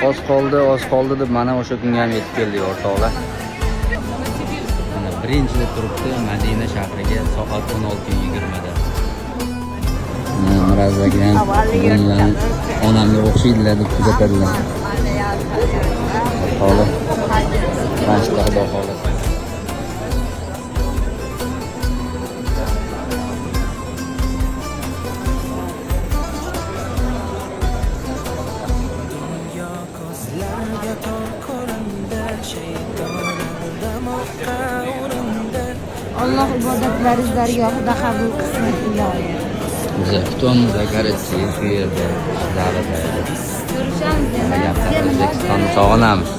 oz qoldi deb mana o'sha kunga ham yetib keldik o'rtoqlar. Mana birinchida turibdi Madina shahriga soat 16:20 da. Miraz aka ham onamga o'xshaydilar deb kuzatadilar. O'rtoqlar. Mashta xudo xolasa. Allah ibodatlaringiz dargohida qabul qilsin iloyim. Biza kutamiz akaratchi shu yerda da'vat aytdi. Ko'rishamiz yana. O'zbekistonni sog'inamiz.